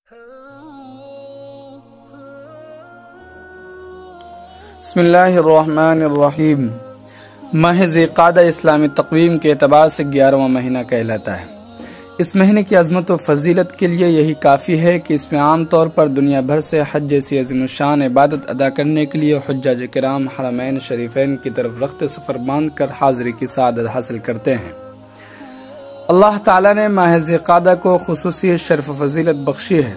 بسم اللہ الرحمن الرحیم۔ ماہ ذی-قعدہ اسلامی تقویم کے اعتبار سے 11واں مہینہ کہلاتا ہے۔ اس مہینے کی عظمت و فضیلت کے لیے یہی کافی ہے کہ اس میں عام طور پر دنیا بھر سے حج جیسی عظیم الشان عبادت ادا کرنے کے لیے حجاج کرام حرمین شریفین کی طرف رخت سفر باندھ کر حاضری کی سعادت حاصل کرتے ہیں۔ اللہ تعالیٰ نے ماہ ذی-قعدہ کو خصوصی شرف و فضیلت بخشی ہے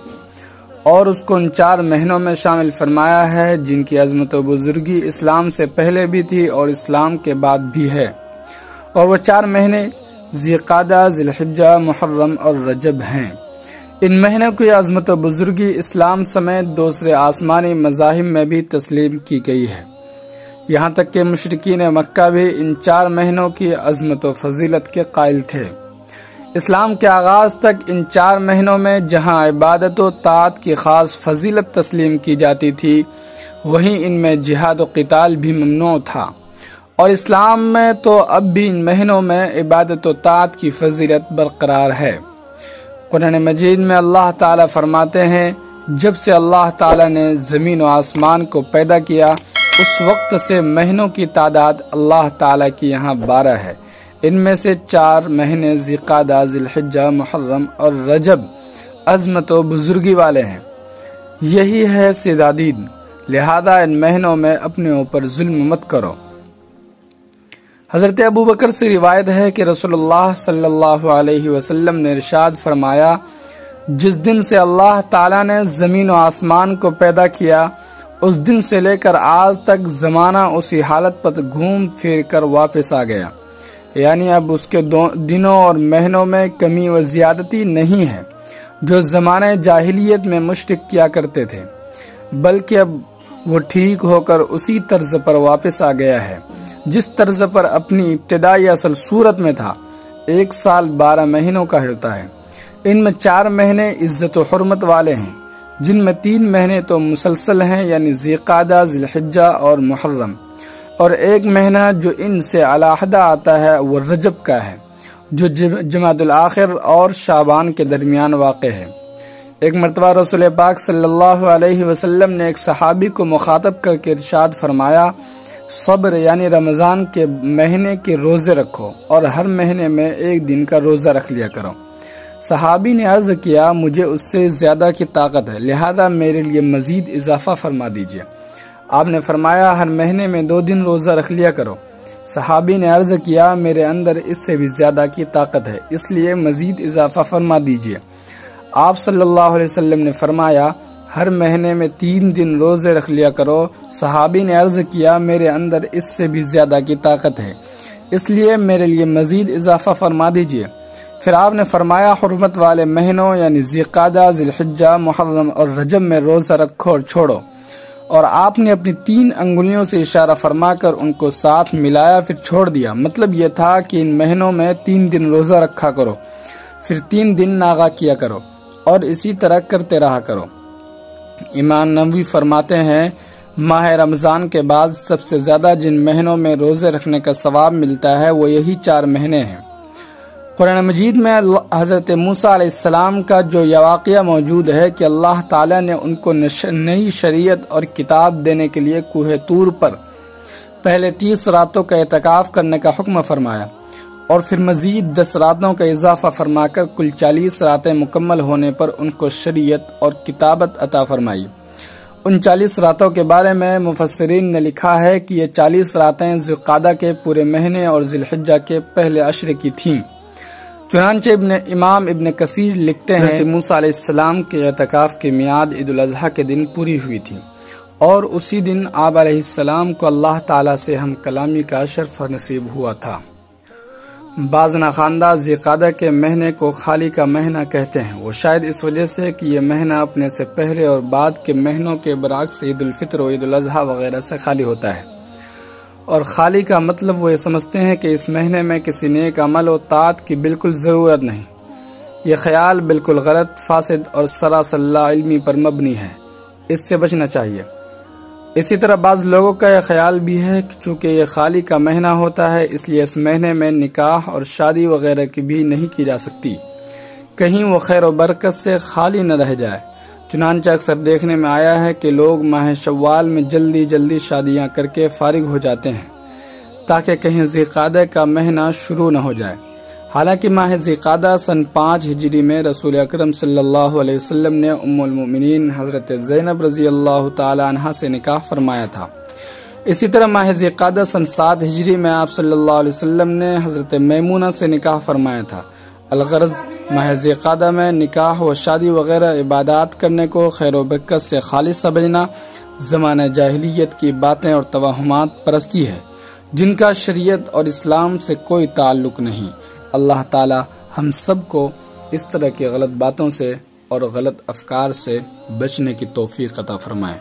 اور اس کو ان 4 مہینوں میں شامل فرمایا ہے جن کی عظمت و بزرگی اسلام سے پہلے بھی تھی اور اسلام کے بعد بھی ہے، اور وہ 4 مہینے ذی-قعدہ، ذی-الحجہ، محرم اور رجب ہیں۔ ان مہینوں کی عظمت و بزرگی اسلام سمیت دوسرے آسمانی مذاہب میں بھی تسلیم کی گئی ہے، یہاں تک کہ مشرکین مکہ بھی ان 4 مہینوں کی عظمت و فضیلت کے قائل تھے۔ اسلام کے آغاز تک ان 4 مہینوں میں جہاں عبادت و طاعت کی خاص فضیلت تسلیم کی جاتی تھی، وہیں ان میں جہاد و قتال بھی ممنوع تھا، اور اسلام میں تو اب بھی ان مہینوں میں عبادت و طاعت کی فضیلت برقرار ہے۔ قرآن مجید میں اللہ تعالیٰ فرماتے ہیں، جب سے اللہ تعالیٰ نے زمین و آسمان کو پیدا کیا اس وقت سے مہینوں کی تعداد اللہ تعالیٰ کی یہاں 12 ہے، ان میں سے 4 مہینے ذی-قعدہ، ذی-الحجہ، محرم اور رجب عظمت و بزرگی والے ہیں۔ یہی ہے سیدھا دین، لہذا ان مہینوں میں اپنے اوپر ظلم مت کرو۔ حضرت ابوبکر سے روایت ہے کہ رسول اللہ صلی اللہ علیہ وسلم نے ارشاد فرمایا، جس دن سے اللہ تعالیٰ نے زمین و آسمان کو پیدا کیا اس دن سے لے کر آج تک زمانہ اسی حالت پر گھوم پھر کر واپس آ گیا، یعنی اب اس کے دنوں اور مہینوں میں کمی و زیادتی نہیں ہے جو زمانے جاہلیت میں مشرک کیا کرتے تھے، بلکہ اب وہ ٹھیک ہو کر اسی طرز پر واپس آ گیا ہے جس طرز پر اپنی ابتدائی اصل صورت میں تھا۔ 1 سال 12 مہینوں کا ہوتا ہے، ان میں 4 مہینے عزت و حرمت والے ہیں جن میں 3 مہینے تو مسلسل ہیں، یعنی ذی-قعدہ، ذی-الحجہ اور محرم، اور 1 مہینہ جو ان سے علیحدہ آتا ہے وہ رجب کا ہے جو جمادی الاخر اور شعبان کے درمیان واقع ہے۔ ایک مرتبہ رسول پاک صلی اللہ علیہ وسلم نے ایک صحابی کو مخاطب کر کے ارشاد فرمایا، صبر یعنی رمضان کے مہینے کے روزے رکھو اور ہر مہینے میں 1 دن کا روزہ رکھ لیا کرو۔ صحابی نے عرض کیا، مجھے اس سے زیادہ کی طاقت ہے، لہذا میرے لیے مزید اضافہ فرما دیجیے۔ آپ نے فرمایا، ہر مہینے میں 2 دن روزہ رکھ لیا کرو۔ صحابی نے عرض کیا، میرے اندر اس سے بھی زیادہ کی طاقت ہے، اس لیے مزید اضافہ فرما دیجیے۔ آپ صلی اللہ علیہ وسلم نے فرمایا، ہر مہینے میں 3 دن روزے رکھ لیا کرو۔ صحابی نے عرض کیا، میرے اندر اس سے بھی زیادہ کی طاقت ہے، اس لیے میرے لیے مزید اضافہ فرما دیجیے۔ پھر آپ نے فرمایا، حرمت والے مہینوں یعنی ذی-قعدہ، ذی-الحجہ، محرم اور رجب میں روزہ رکھو اور چھوڑو، اور آپ نے اپنی 3 انگلیوں سے اشارہ فرما کر ان کو ساتھ ملایا، پھر چھوڑ دیا۔ مطلب یہ تھا کہ ان مہینوں میں 3 دن روزہ رکھا کرو، پھر 3 دن ناغہ کیا کرو، اور اسی طرح کرتے رہا کرو۔ امام نووی فرماتے ہیں، ماہ رمضان کے بعد سب سے زیادہ جن مہینوں میں روزے رکھنے کا ثواب ملتا ہے وہ یہی 4 مہینے ہیں۔ قرآن مجید میں حضرت موسیٰ علیہ السلام کا جو یہ واقعہ موجود ہے کہ اللہ تعالیٰ نے ان کو نئی شریعت اور کتاب دینے کے لیے کوہ طور پر پہلے 30 راتوں کا اعتکاف کرنے کا حکم فرمایا، اور پھر مزید 10 راتوں کا اضافہ فرما کر کل 40 راتیں مکمل ہونے پر ان کو شریعت اور کتابت عطا فرمائی۔ ان 40 راتوں کے بارے میں مفسرین نے لکھا ہے کہ یہ 40 راتیں ذی-قعدہ کے پورے مہینے اور ذی-الحجہ کے پہلے عشر کی تھیں۔ چنانچہ امام ابن کثیر لکھتے ہیں، حضرت موسیٰ علیہ السلام کے اعتکاف کی میعاد عید الاضحیٰ کے دن پوری ہوئی تھی، اور اسی دن آپ علیہ السلام کو اللہ تعالیٰ سے ہم کلامی کا شرف نصیب ہوا تھا۔ بعض ناخواندہ ذی-قعدہ کے مہینے کو خالی کا مہینہ کہتے ہیں، وہ شاید اس وجہ سے کہ یہ مہینہ اپنے سے پہلے اور بعد کے مہینوں کے برعکس عید الفطر و عید الاضحیٰ وغیرہ سے خالی ہوتا ہے، اور خالی کا مطلب وہ یہ سمجھتے ہیں کہ اس مہینے میں کسی نیک عمل و طاعت کی بالکل ضرورت نہیں۔ یہ خیال بالکل غلط، فاسد اور سراسر لا علمی پر مبنی ہے، اس سے بچنا چاہیے۔ اسی طرح بعض لوگوں کا یہ خیال بھی ہے کہ چونکہ یہ خالی کا مہینہ ہوتا ہے اس لیے اس مہینے میں نکاح اور شادی وغیرہ کی بھی نہیں کی جا سکتی، کہیں وہ خیر و برکت سے خالی نہ رہ جائے۔ چنانچہ اکثر دیکھنے میں آیا ہے کہ لوگ ماہ شوال میں جلدی جلدی شادیاں کر کے فارغ ہو جاتے ہیں تاکہ کہیں ذی القعدہ کا مہینہ شروع نہ ہو جائے۔ حالانکہ ماہ ذی القعدہ سن 5 ہجری میں رسول اکرم صلی اللہ علیہ وسلم نے ام المؤمنین حضرت زینب رضی اللہ تعالی عنہا سے نکاح فرمایا تھا۔ اسی طرح ماہ ذی القعدہ سن 7 ہجری میں آپ صلی اللہ علیہ وسلم نے حضرت میمونہ سے نکاح فرمایا تھا۔ الغرض ماہ ذی القعدہ میں نکاح و شادی وغیرہ عبادات کرنے کو خیر و برکت سے خالص سمجھنا زمانہ جاہلیت کی باتیں اور توہمات پرستی ہے جن کا شریعت اور اسلام سے کوئی تعلق نہیں۔ اللہ تعالی ہم سب کو اس طرح کی غلط باتوں سے اور غلط افکار سے بچنے کی توفیق عطا فرمائے۔